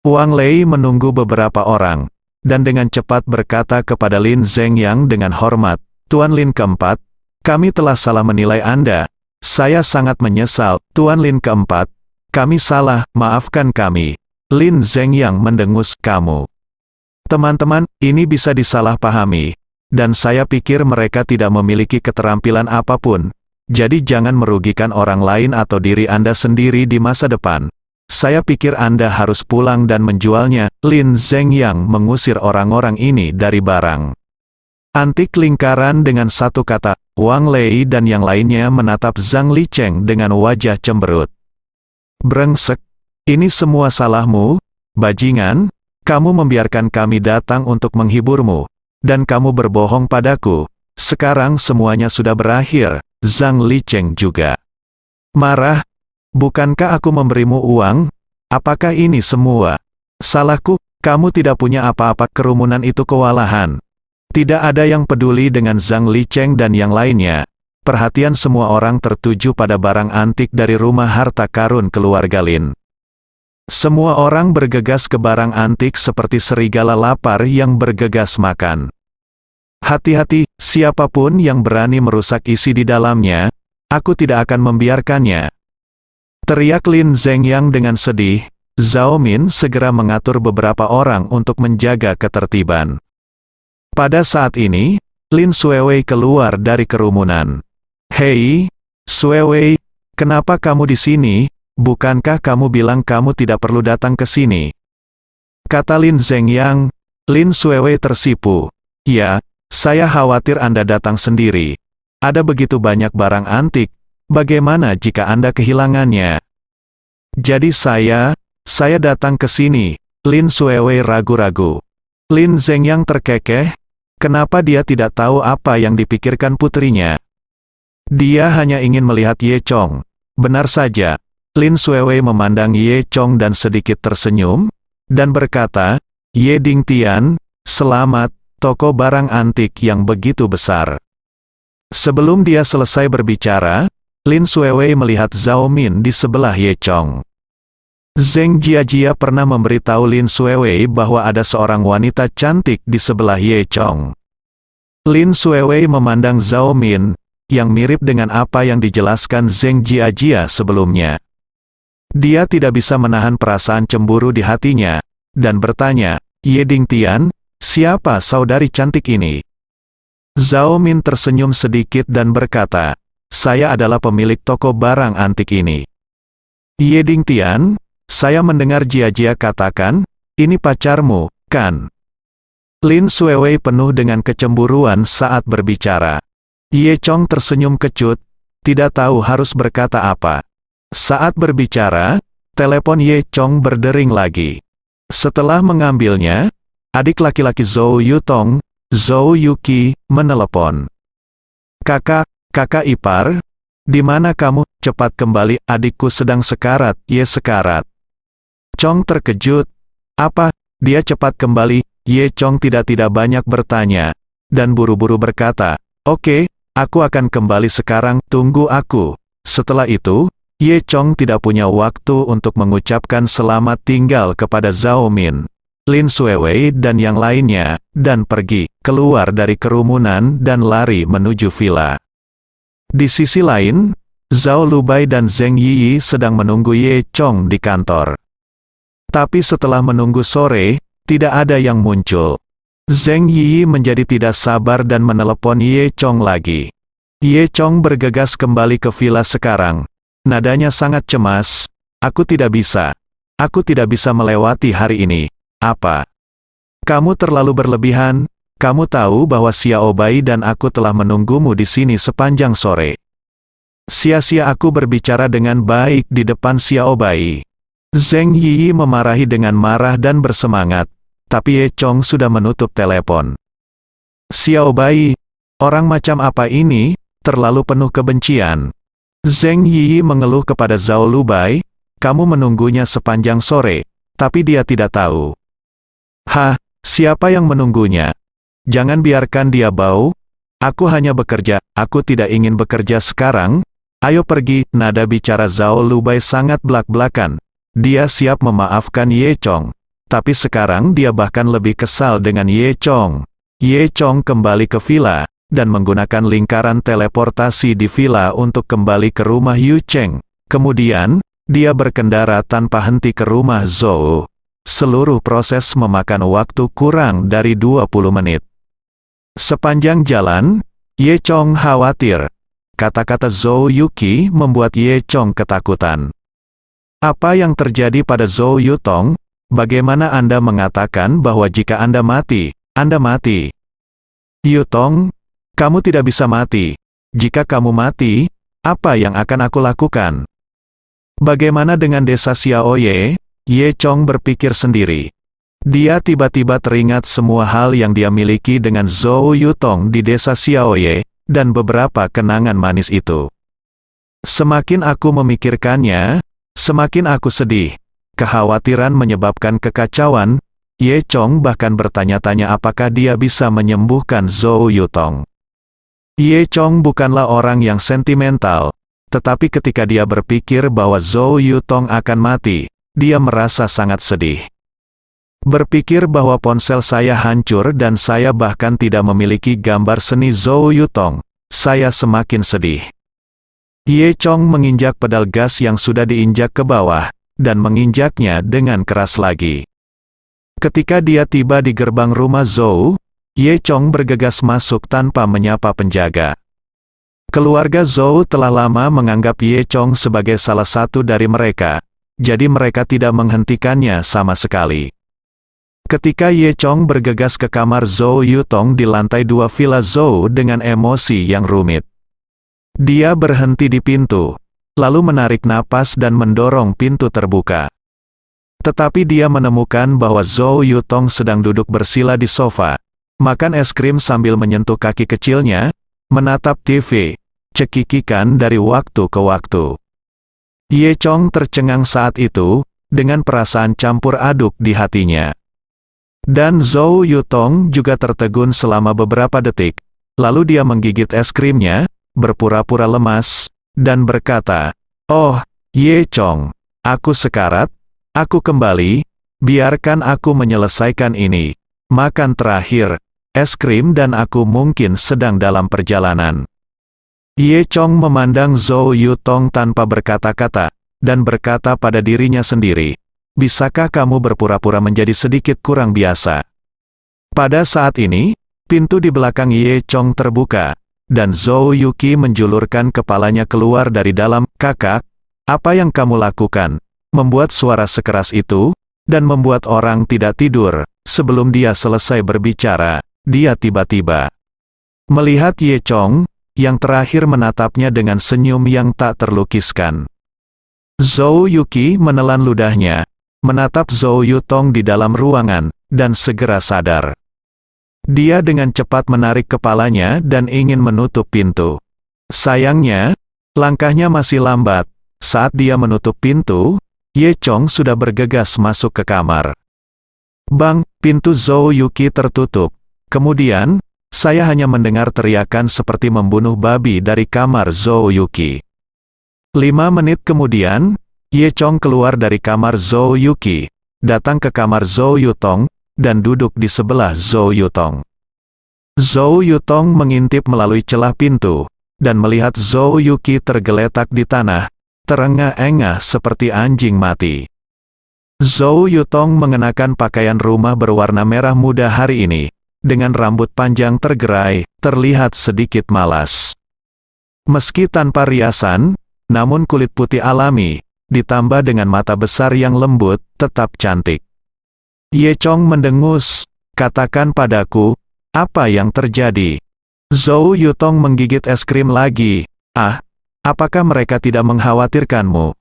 Wang Lei menunggu beberapa orang, dan dengan cepat berkata kepada Lin Zhengyang dengan hormat, Tuan Lin keempat, kami telah salah menilai Anda. Saya sangat menyesal, Tuan Lin keempat. Kami salah, maafkan kami. Lin Zhengyang mendengus, kamu. Teman-teman, ini bisa disalahpahami. Dan saya pikir mereka tidak memiliki keterampilan apapun. Jadi jangan merugikan orang lain atau diri Anda sendiri di masa depan. Saya pikir Anda harus pulang dan menjualnya. Lin Zhengyang mengusir orang-orang ini dari barang antik lingkaran dengan satu kata. Wang Lei dan yang lainnya menatap Zhang Licheng dengan wajah cemberut. Brengsek, ini semua salahmu, bajingan, kamu membiarkan kami datang untuk menghiburmu, dan kamu berbohong padaku. Sekarang semuanya sudah berakhir. Zhang Licheng juga marah. Bukankah aku memberimu uang? Apakah ini semua salahku? Kamu tidak punya apa-apa. Kerumunan itu kewalahan. Tidak ada yang peduli dengan Zhang Licheng dan yang lainnya. Perhatian semua orang tertuju pada barang antik dari rumah harta karun keluarga Lin. Semua orang bergegas ke barang antik seperti serigala lapar yang bergegas makan. Hati-hati, siapapun yang berani merusak isi di dalamnya, aku tidak akan membiarkannya. Teriak Lin Zhengyang dengan sedih. Zhao Min segera mengatur beberapa orang untuk menjaga ketertiban. Pada saat ini, Lin Xuewei keluar dari kerumunan. Hei, Xuewei, kenapa kamu di sini? Bukankah kamu bilang kamu tidak perlu datang ke sini? Kata Lin Zhengyang. Lin Xuewei tersipu. Ya, saya khawatir Anda datang sendiri. Ada begitu banyak barang antik, bagaimana jika Anda kehilangannya? Jadi saya datang ke sini. Lin Xuewei ragu-ragu. Lin Zhengyang terkekeh. Kenapa dia tidak tahu apa yang dipikirkan putrinya? Dia hanya ingin melihat Ye Chong. Benar saja. Lin Xuewei memandang Ye Chong dan sedikit tersenyum, dan berkata, Ye Dingtian, selamat, toko barang antik yang begitu besar. Sebelum dia selesai berbicara, Lin Xuewei melihat Zhao Min di sebelah Ye Chong. Zheng Jiajia pernah memberitahu Lin Xuewei bahwa ada seorang wanita cantik di sebelah Ye Chong. Lin Xuewei memandang Zhao Min, yang mirip dengan apa yang dijelaskan Zheng Jiajia sebelumnya. Dia tidak bisa menahan perasaan cemburu di hatinya, dan bertanya, "Ye Dingtian, siapa saudari cantik ini?" Zhao Min tersenyum sedikit dan berkata, "Saya adalah pemilik toko barang antik ini." "Ye Dingtian, saya mendengar Jiajia katakan, ini pacarmu, kan?" Lin Xuewei penuh dengan kecemburuan saat berbicara. Ye Chong tersenyum kecut, tidak tahu harus berkata apa. Saat berbicara, telepon Ye Chong berdering lagi. Setelah mengambilnya, adik laki-laki Zhou Yutong, Zhou Yuqi, menelepon. "Kakak ipar, di mana kamu? Cepat kembali, adikku sedang sekarat." "Ye sekarat?" Chong terkejut. "Apa?" "Dia cepat kembali." Ye Chong tidak banyak bertanya, dan buru-buru berkata, "Oke, aku akan kembali sekarang, tunggu aku." Setelah itu, Ye Chong tidak punya waktu untuk mengucapkan selamat tinggal kepada Zhao Min, Lin Xuewei dan yang lainnya, dan pergi, keluar dari kerumunan dan lari menuju villa. Di sisi lain, Zhao Lubai dan Zheng Yiyi sedang menunggu Ye Chong di kantor. Tapi setelah menunggu sore, tidak ada yang muncul. Zheng Yiyi menjadi tidak sabar dan menelepon Ye Chong lagi. Ye Chong bergegas kembali ke villa sekarang. Nadanya sangat cemas. Aku tidak bisa melewati hari ini." "Apa? Kamu terlalu berlebihan. Kamu tahu bahwa Xiao Bai dan aku telah menunggumu di sini sepanjang sore. Sia-sia aku berbicara dengan baik di depan Xiao Bai." Zheng Yiyi memarahi dengan marah dan bersemangat, tapi Ye Chong sudah menutup telepon. "Xiao Bai, orang macam apa ini, terlalu penuh kebencian." Zheng Yiyi mengeluh kepada Zhao Lubai, "Kamu menunggunya sepanjang sore, tapi dia tidak tahu." "Hah, siapa yang menunggunya? Jangan biarkan dia bau. Aku hanya bekerja, aku tidak ingin bekerja sekarang. Ayo pergi." Nada bicara Zhao Lubai sangat belak-belakan. Dia siap memaafkan Ye Chong, tapi sekarang dia bahkan lebih kesal dengan Ye Chong. Ye Chong kembali ke villa, dan menggunakan lingkaran teleportasi di villa untuk kembali ke rumah Yu Cheng. Kemudian, dia berkendara tanpa henti ke rumah Zhou. Seluruh proses memakan waktu kurang dari 20 menit. Sepanjang jalan, Ye Chong khawatir. Kata-kata Zhou Yuqi membuat Ye Chong ketakutan. "Apa yang terjadi pada Zhou Yutong? Bagaimana Anda mengatakan bahwa jika Anda mati, Anda mati?" "Yutong, kamu tidak bisa mati. Jika kamu mati, apa yang akan aku lakukan? Bagaimana dengan desa Xiaoye?" Ye Chong berpikir sendiri. Dia tiba-tiba teringat semua hal yang dia miliki dengan Zhou Yutong di desa Xiaoye, dan beberapa kenangan manis itu. "Semakin aku memikirkannya, semakin aku sedih." Kekhawatiran menyebabkan kekacauan. Ye Chong bahkan bertanya-tanya apakah dia bisa menyembuhkan Zhou Yutong. Ye Chong bukanlah orang yang sentimental, tetapi ketika dia berpikir bahwa Zhou Yutong akan mati, dia merasa sangat sedih. "Berpikir bahwa ponsel saya hancur dan saya bahkan tidak memiliki gambar seni Zhou Yutong, saya semakin sedih." Ye Chong menginjak pedal gas yang sudah diinjak ke bawah, dan menginjaknya dengan keras lagi. Ketika dia tiba di gerbang rumah Zhou, Ye Chong bergegas masuk tanpa menyapa penjaga. Keluarga Zhou telah lama menganggap Ye Chong sebagai salah satu dari mereka, jadi mereka tidak menghentikannya sama sekali. Ketika Ye Chong bergegas ke kamar Zhou Yutong di lantai 2 villa Zhou dengan emosi yang rumit. Dia berhenti di pintu, lalu menarik napas dan mendorong pintu terbuka. Tetapi dia menemukan bahwa Zhou Yutong sedang duduk bersila di sofa, makan es krim sambil menyentuh kaki kecilnya, menatap TV, cekikikan dari waktu ke waktu. Ye Chong tercengang saat itu, dengan perasaan campur aduk di hatinya. Dan Zhou Yutong juga tertegun selama beberapa detik, lalu dia menggigit es krimnya, berpura-pura lemas, dan berkata, "Oh, Ye Chong, aku sekarat, aku kembali, biarkan aku menyelesaikan ini. Makan terakhir, es krim dan aku mungkin sedang dalam perjalanan. Ye Chong memandang Zhou Yutong tanpa berkata-kata, dan berkata pada dirinya sendiri, bisakah kamu berpura-pura menjadi sedikit kurang biasa? Pada saat ini, pintu di belakang Ye Chong terbuka, dan Zhou Yuqi menjulurkan kepalanya keluar dari dalam. Kakak, apa yang kamu lakukan? Membuat suara sekeras itu, dan membuat orang tidak tidur. Sebelum dia selesai berbicara, dia tiba-tiba melihat Ye Chong, yang terakhir menatapnya dengan senyum yang tak terlukiskan. Zhou Yuqi menelan ludahnya, menatap Zhou Yutong di dalam ruangan, dan segera sadar. Dia dengan cepat menarik kepalanya dan ingin menutup pintu. Sayangnya, langkahnya masih lambat. Saat dia menutup pintu, Ye Chong sudah bergegas masuk ke kamar. Bang, pintu Zhou Yuqi tertutup. Kemudian, saya hanya mendengar teriakan seperti membunuh babi dari kamar Zhou Yuqi. 5 menit kemudian, Ye Chong keluar dari kamar Zhou Yuqi, datang ke kamar Zhou Yutong, dan duduk di sebelah Zhou Yutong. Zhou Yutong mengintip melalui celah pintu, dan melihat Zhou Yuqi tergeletak di tanah, terengah-engah seperti anjing mati. Zhou Yutong mengenakan pakaian rumah berwarna merah muda hari ini, dengan rambut panjang tergerai, terlihat sedikit malas. Meski tanpa riasan, namun kulit putih alami, ditambah dengan mata besar yang lembut, tetap cantik. Ye Chong mendengus, katakan padaku, apa yang terjadi? Zhou Yutong menggigit es krim lagi. Ah, apakah mereka tidak mengkhawatirkanmu?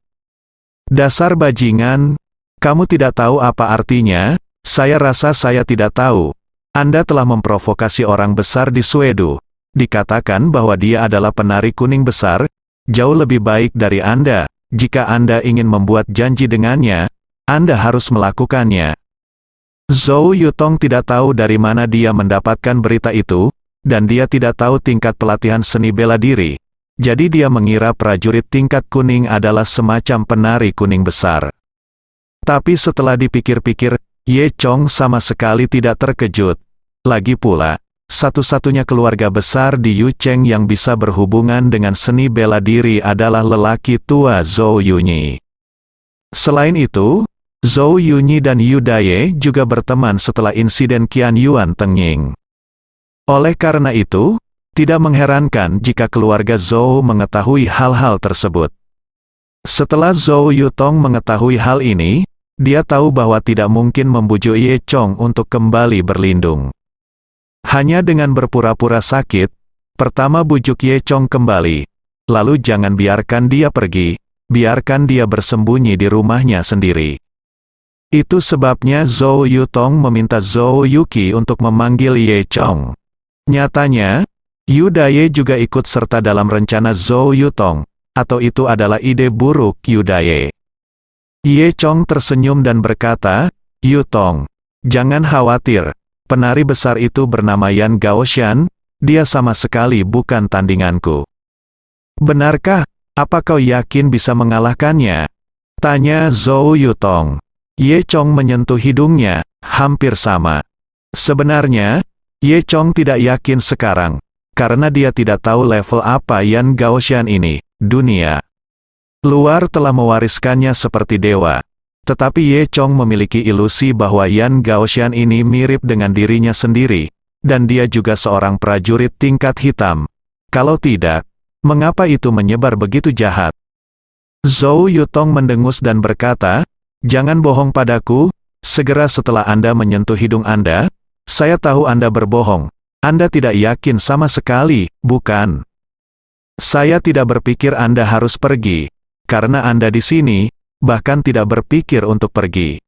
Dasar bajingan, kamu tidak tahu apa artinya. Saya rasa saya tidak tahu. Anda telah memprovokasi orang besar di Suedo. Dikatakan bahwa dia adalah penari kuning besar, jauh lebih baik dari Anda. Jika Anda ingin membuat janji dengannya, Anda harus melakukannya. Zhou Yutong tidak tahu dari mana dia mendapatkan berita itu, dan dia tidak tahu tingkat pelatihan seni bela diri. Jadi dia mengira prajurit tingkat kuning adalah semacam penari kuning besar. Tapi setelah dipikir-pikir, Ye Chong sama sekali tidak terkejut. Lagi pula, satu-satunya keluarga besar di Yucheng yang bisa berhubungan dengan seni bela diri adalah lelaki tua Zhou Yunyi. Selain itu, Zhou Yunyi dan Yu Daye juga berteman setelah insiden Qian Yuan Tengying. Oleh karena itu, tidak mengherankan jika keluarga Zhou mengetahui hal-hal tersebut. Setelah Zhou Yutong mengetahui hal ini, dia tahu bahwa tidak mungkin membujuk Ye Chong untuk kembali berlindung. Hanya dengan berpura-pura sakit, pertama bujuk Ye Chong kembali, lalu jangan biarkan dia pergi, biarkan dia bersembunyi di rumahnya sendiri. Itu sebabnya Zhou Yutong meminta Zhou Yuqi untuk memanggil Ye Chong. Nyatanya, Yu Daye juga ikut serta dalam rencana Zhou Yutong, atau itu adalah ide buruk Yu Daye. Ye Chong tersenyum dan berkata, Yutong, jangan khawatir, penari besar itu bernama Yan Gaoshan, dia sama sekali bukan tandinganku. Benarkah? Apa kau yakin bisa mengalahkannya? Tanya Zhou Yutong. Ye Chong menyentuh hidungnya, hampir sama. Sebenarnya, Ye Chong tidak yakin sekarang, karena dia tidak tahu level apa Yan Gaoshan ini. Dunia luar telah mewariskannya seperti dewa. Tetapi Ye Chong memiliki ilusi bahwa Yan Gaoshan ini mirip dengan dirinya sendiri, dan dia juga seorang prajurit tingkat hitam. Kalau tidak, mengapa itu menyebar begitu jahat? Zhou Yutong mendengus dan berkata, jangan bohong padaku, segera setelah Anda menyentuh hidung Anda, saya tahu Anda berbohong. Anda tidak yakin sama sekali, bukan? Saya tidak berpikir Anda harus pergi, karena Anda di sini, bahkan tidak berpikir untuk pergi.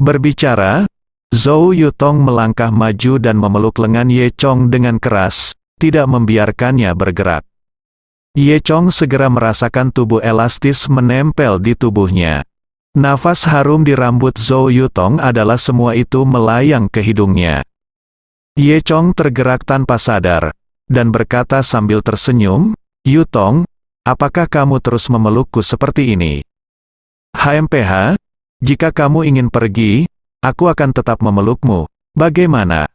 Berbicara, Zhou Yutong melangkah maju dan memeluk lengan Ye Chong dengan keras, tidak membiarkannya bergerak. Ye Chong segera merasakan tubuh elastis menempel di tubuhnya. Nafas harum di rambut Zhou Yutong adalah semua itu melayang ke hidungnya. Ye Chong tergerak tanpa sadar, dan berkata sambil tersenyum, Yutong, apakah kamu terus memelukku seperti ini? HMPH, jika kamu ingin pergi, aku akan tetap memelukmu, bagaimana?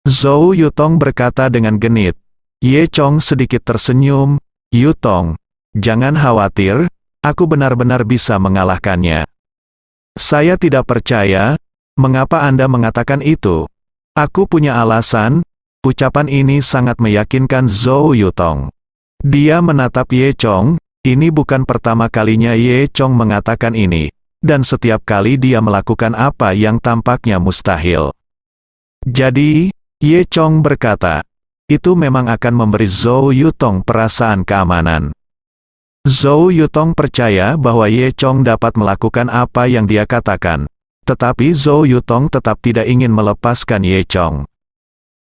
Zhou Yutong berkata dengan genit. Ye Chong sedikit tersenyum. Yutong, jangan khawatir, aku benar-benar bisa mengalahkannya. Saya tidak percaya, mengapa Anda mengatakan itu? Aku punya alasan. Ucapan ini sangat meyakinkan Zhou Yutong. Dia menatap Ye Chong, ini bukan pertama kalinya Ye Chong mengatakan ini, dan setiap kali dia melakukan apa yang tampaknya mustahil. Jadi, Ye Chong berkata, itu memang akan memberi Zhou Yutong perasaan keamanan. Zhou Yutong percaya bahwa Ye Chong dapat melakukan apa yang dia katakan, tetapi Zhou Yutong tetap tidak ingin melepaskan Ye Chong.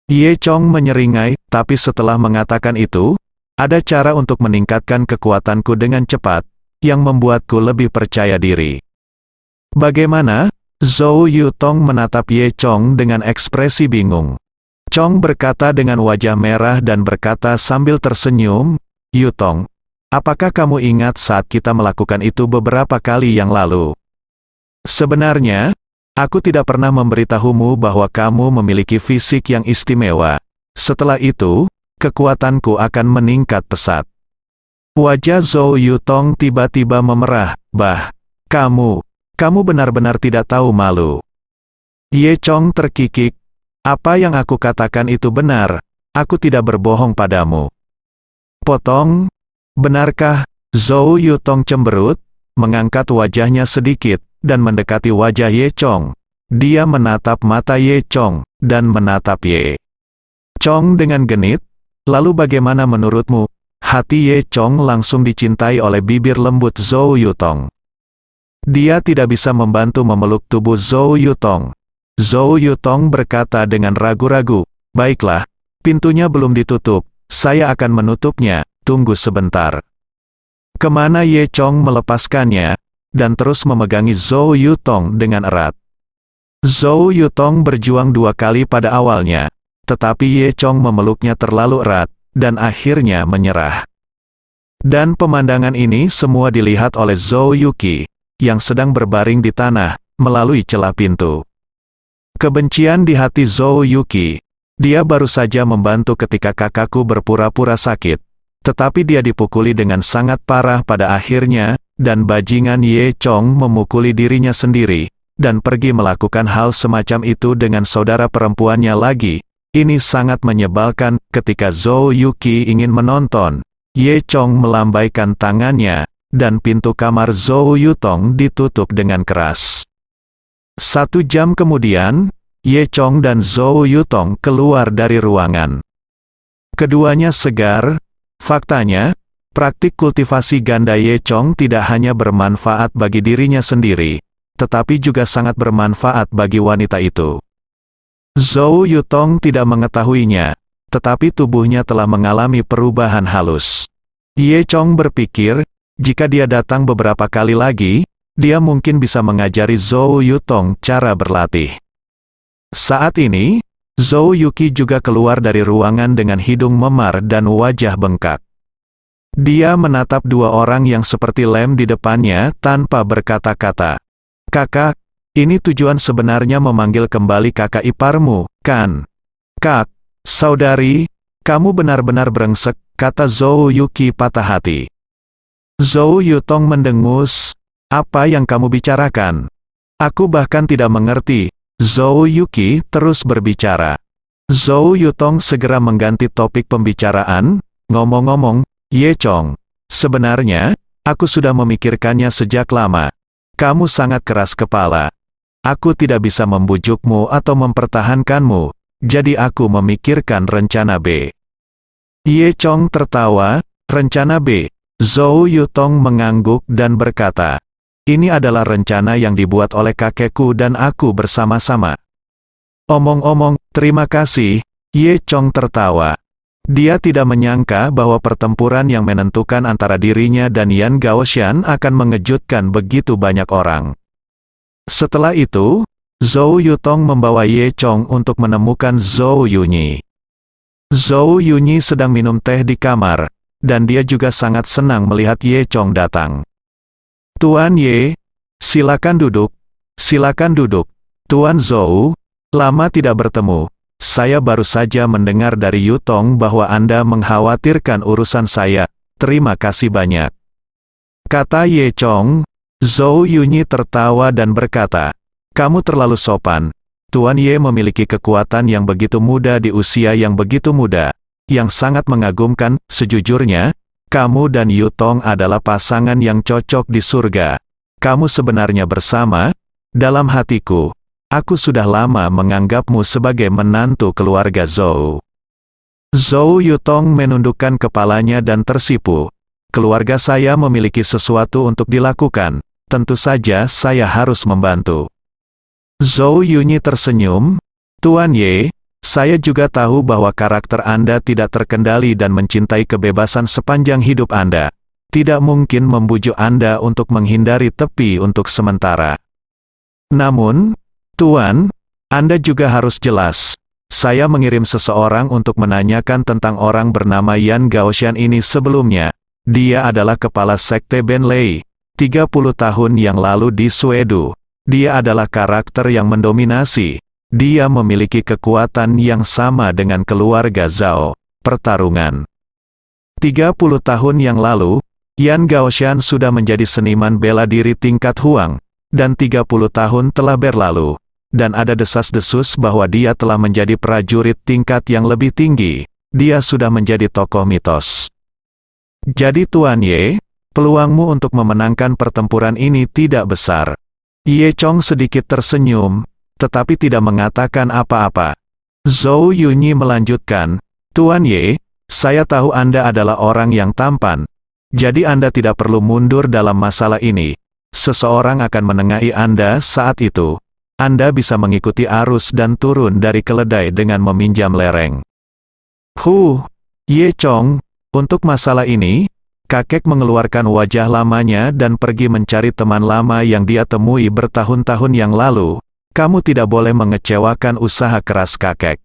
Ye Chong menyeringai, tapi setelah mengatakan itu, ada cara untuk meningkatkan kekuatanku dengan cepat, yang membuatku lebih percaya diri. Bagaimana? Zhou Yutong menatap Ye Chong dengan ekspresi bingung. Chong berkata dengan wajah merah dan berkata sambil tersenyum, Yutong, apakah kamu ingat saat kita melakukan itu beberapa kali yang lalu? Sebenarnya, aku tidak pernah memberitahumu bahwa kamu memiliki fisik yang istimewa. Setelah itu, kekuatanku akan meningkat pesat. Wajah Zhou Yutong tiba-tiba memerah. Kamu benar-benar tidak tahu malu. Ye Chong terkikik. Apa yang aku katakan itu benar, aku tidak berbohong padamu. Potong, benarkah? Zhou Yutong cemberut, mengangkat wajahnya sedikit, dan mendekati wajah Ye Chong. Dia menatap mata Ye Chong, dan menatap Ye Chong dengan genit. Lalu bagaimana menurutmu? Hati Ye Chong langsung dicintai oleh bibir lembut Zhou Yutong. Dia tidak bisa membantu memeluk tubuh Zhou Yutong. Zhou Yutong berkata dengan ragu-ragu, baiklah, pintunya belum ditutup, saya akan menutupnya, tunggu sebentar. Kemana Ye Chong melepaskannya, dan terus memegangi Zhou Yutong dengan erat. Zhou Yutong berjuang 2 kali pada awalnya, tetapi Ye Chong memeluknya terlalu erat, dan akhirnya menyerah. Dan pemandangan ini semua dilihat oleh Zhou Yuqi, yang sedang berbaring di tanah, melalui celah pintu. Kebencian di hati Zhou Yuqi. Dia baru saja membantu ketika kakakku berpura-pura sakit, tetapi dia dipukuli dengan sangat parah pada akhirnya, dan bajingan Ye Chong memukuli dirinya sendiri, dan pergi melakukan hal semacam itu dengan saudara perempuannya lagi. Ini sangat menyebalkan. Ketika Zhou Yuqi ingin menonton, Ye Chong melambaikan tangannya, dan pintu kamar Zhou Yutong ditutup dengan keras. 1 jam kemudian, Ye Chong dan Zhou Yutong keluar dari ruangan. Keduanya segar. Faktanya, praktik kultivasi ganda Ye Chong tidak hanya bermanfaat bagi dirinya sendiri, tetapi juga sangat bermanfaat bagi wanita itu. Zhou Yutong tidak mengetahuinya, tetapi tubuhnya telah mengalami perubahan halus. Ye Chong berpikir, jika dia datang beberapa kali lagi, dia mungkin bisa mengajari Zhou Yutong cara berlatih. Saat ini, Zhou Yuqi juga keluar dari ruangan dengan hidung memar dan wajah bengkak. Dia menatap 2 orang yang seperti lem di depannya tanpa berkata-kata. Kakak, ini tujuan sebenarnya memanggil kembali kakak iparmu, kan? Kak, saudari, kamu benar-benar brengsek, kata Zhou Yuqi patah hati. Zhou Yutong mendengus. Apa yang kamu bicarakan? Aku bahkan tidak mengerti. Zhou Yuqi terus berbicara. Zhou Yutong segera mengganti topik pembicaraan. Ngomong-ngomong, Ye Chong, sebenarnya, aku sudah memikirkannya sejak lama. Kamu sangat keras kepala. Aku tidak bisa membujukmu atau mempertahankanmu, jadi aku memikirkan rencana B. Ye Chong tertawa. Rencana B. Zhou Yutong mengangguk dan berkata, ini adalah rencana yang dibuat oleh kakekku dan aku bersama-sama. Omong-omong, terima kasih. Ye Chong tertawa. Dia tidak menyangka bahwa pertempuran yang menentukan antara dirinya dan Yan Gaoshan akan mengejutkan begitu banyak orang. Setelah itu, Zhou Yutong membawa Ye Chong untuk menemukan Zhou Yunyi. Zhou Yunyi sedang minum teh di kamar, dan dia juga sangat senang melihat Ye Chong datang. Tuan Ye, silakan duduk. Silakan duduk. Tuan Zhou, lama tidak bertemu. saya baru saja mendengar dari Yutong bahwa Anda mengkhawatirkan urusan saya. Terima kasih banyak. Kata Ye Chong. Zhou Yunyi tertawa dan berkata, kamu terlalu sopan. Tuan Ye memiliki kekuatan yang begitu muda di usia yang begitu muda, yang sangat mengagumkan. Sejujurnya, kamu dan Yutong adalah pasangan yang cocok di surga. Kamu sebenarnya bersama, dalam hatiku, aku sudah lama menganggapmu sebagai menantu keluarga Zhou. Zhou Yutong menundukkan kepalanya dan tersipu. Keluarga saya memiliki sesuatu untuk dilakukan. Tentu saja saya harus membantu. Zhou Yunyi tersenyum. Tuan Ye, saya juga tahu bahwa karakter Anda tidak terkendali dan mencintai kebebasan sepanjang hidup Anda. Tidak mungkin membujuk Anda untuk menghindari tepi untuk sementara. Namun, Tuan, Anda juga harus jelas. Saya mengirim seseorang untuk menanyakan tentang orang bernama Yan Gaoshan ini sebelumnya. Dia adalah kepala sekte Ben Lei. 30 tahun yang lalu di Suedu. Dia adalah karakter yang mendominasi. Dia memiliki kekuatan yang sama dengan keluarga Zhao. Pertarungan. 30 tahun yang lalu, Yan Gaoshan sudah menjadi seniman bela diri tingkat Huang. Dan 30 tahun telah berlalu. Dan ada desas-desus bahwa dia telah menjadi prajurit tingkat yang lebih tinggi. Dia sudah menjadi tokoh mitos. Jadi Tuan Ye, peluangmu untuk memenangkan pertempuran ini tidak besar. Ye Chong sedikit tersenyum, tetapi tidak mengatakan apa-apa. Zhou Yunyi melanjutkan, Tuan Ye, saya tahu Anda adalah orang yang tampan. Jadi Anda tidak perlu mundur dalam masalah ini. Seseorang akan menengahi Anda saat itu. Anda bisa mengikuti arus dan turun dari keledai dengan meminjam lereng. Ye Chong, untuk masalah ini, kakek mengeluarkan wajah lamanya dan pergi mencari teman lama yang dia temui bertahun-tahun yang lalu. Kamu tidak boleh mengecewakan usaha keras kakek.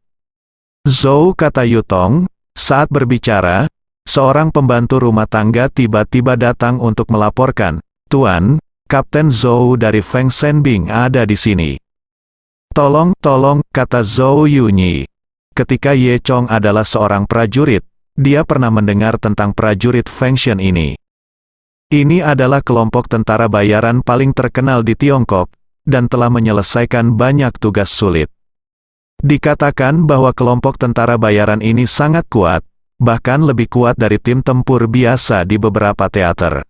Zhou, kata Yutong, saat berbicara, seorang pembantu rumah tangga tiba-tiba datang untuk melaporkan, Tuan, Kapten Zhou dari Feng Shenbing ada di sini. Tolong, kata Zhou Yunyi. Ketika Ye Chong adalah seorang prajurit, dia pernah mendengar tentang prajurit Feng Shen ini. Ini adalah kelompok tentara bayaran paling terkenal di Tiongkok, dan telah menyelesaikan banyak tugas sulit. Dikatakan bahwa kelompok tentara bayaran ini sangat kuat, bahkan lebih kuat dari tim tempur biasa di beberapa teater.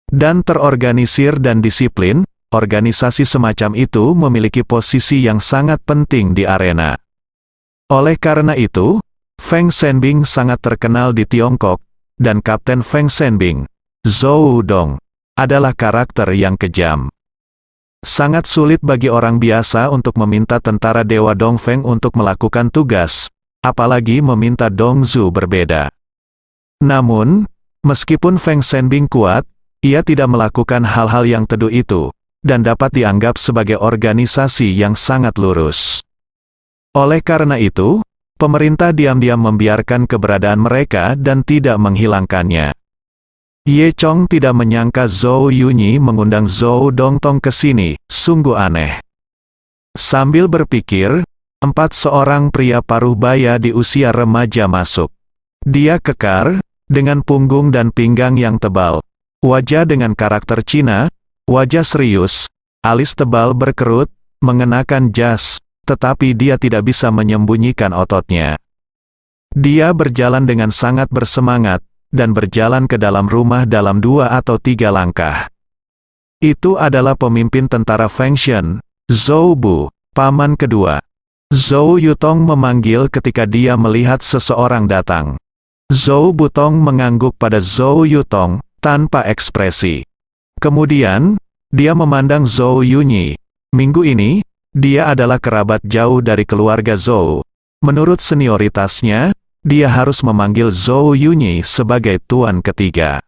Dan terorganisir dan disiplin, organisasi semacam itu memiliki posisi yang sangat penting di arena. Oleh karena itu, Feng Shenbing sangat terkenal di Tiongkok, dan Kapten Feng Shenbing, Zhou Dong, adalah karakter yang kejam. Sangat sulit bagi orang biasa untuk meminta tentara Dewa Dongfeng untuk melakukan tugas, apalagi meminta Dongzhu berbeda. Namun, meskipun Feng Shenbing kuat, ia tidak melakukan hal-hal yang teduh itu, dan dapat dianggap sebagai organisasi yang sangat lurus. Oleh karena itu, pemerintah diam-diam membiarkan keberadaan mereka dan tidak menghilangkannya. Ye Chong tidak menyangka Zhou Yunyi mengundang Zhou Dongtong ke sini, sungguh aneh. Sambil berpikir, 4 seorang pria paruh baya di usia remaja masuk. Dia kekar, dengan punggung dan pinggang yang tebal, wajah dengan karakter Cina, wajah serius, alis tebal berkerut, mengenakan jas, tetapi dia tidak bisa menyembunyikan ototnya. Dia berjalan dengan sangat bersemangat, dan berjalan ke dalam rumah dalam 2 atau 3 langkah. Itu adalah pemimpin tentara Feng Shen, Zhou Bu, paman kedua. Zhou Yutong memanggil ketika dia melihat seseorang datang. Zhou Butong mengangguk pada Zhou Yutong, tanpa ekspresi. Kemudian, dia memandang Zhou Yunyi. Minggu ini, dia adalah kerabat jauh dari keluarga Zhou. Menurut senioritasnya, dia harus memanggil Zhou Yunyi sebagai tuan ketiga.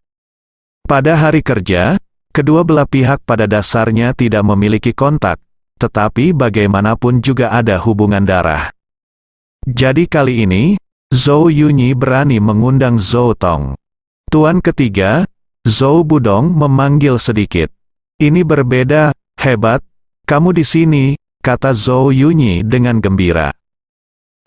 Pada hari kerja, kedua belah pihak pada dasarnya tidak memiliki kontak, tetapi bagaimanapun juga ada hubungan darah. Jadi kali ini, Zhou Yunyi berani mengundang Zhou Tong. Tuan ketiga, Zhou Budong memanggil sedikit. Ini berbeda, hebat, kamu di sini, kata Zhou Yunyi dengan gembira.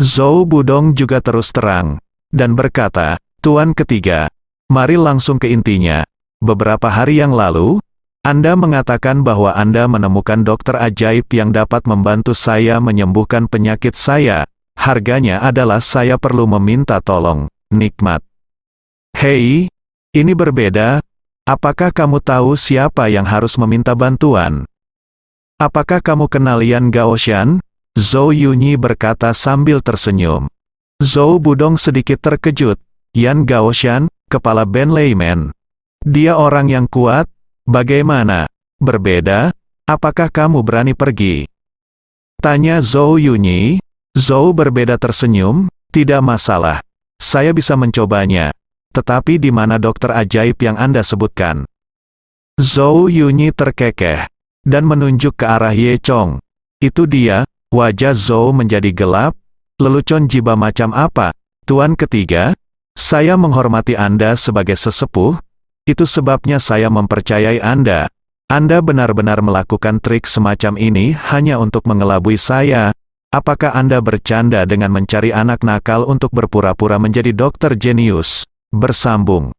Zhou Budong juga terus terang, dan berkata, Tuan ketiga, mari langsung ke intinya. Beberapa hari yang lalu, Anda mengatakan bahwa Anda menemukan dokter ajaib yang dapat membantu saya menyembuhkan penyakit saya. Harganya adalah saya perlu meminta tolong, nikmat. Hei, ini berbeda. Apakah kamu tahu siapa yang harus meminta bantuan? Apakah kamu kenal Yan Gaoshan? Zhou Yunyi berkata sambil tersenyum. Zhou Budong sedikit terkejut. Yan Gaoshan, kepala Ben Leimen. Dia orang yang kuat? Bagaimana? Berbeda? Apakah kamu berani pergi? Tanya Zhou Yunyi. Zhou berbeda tersenyum, tidak masalah. Saya bisa mencobanya. Tetapi di mana dokter ajaib yang Anda sebutkan? Zhou Yunyi terkekeh, dan menunjuk ke arah Ye Chong. Itu dia. Wajah Zhou menjadi gelap. Lelucon jiba macam apa? Tuan ketiga, saya menghormati Anda sebagai sesepuh. Itu sebabnya saya mempercayai Anda. Anda benar-benar melakukan trik semacam ini hanya untuk mengelabui saya. Apakah Anda bercanda dengan mencari anak nakal untuk berpura-pura menjadi dokter jenius? Bersambung.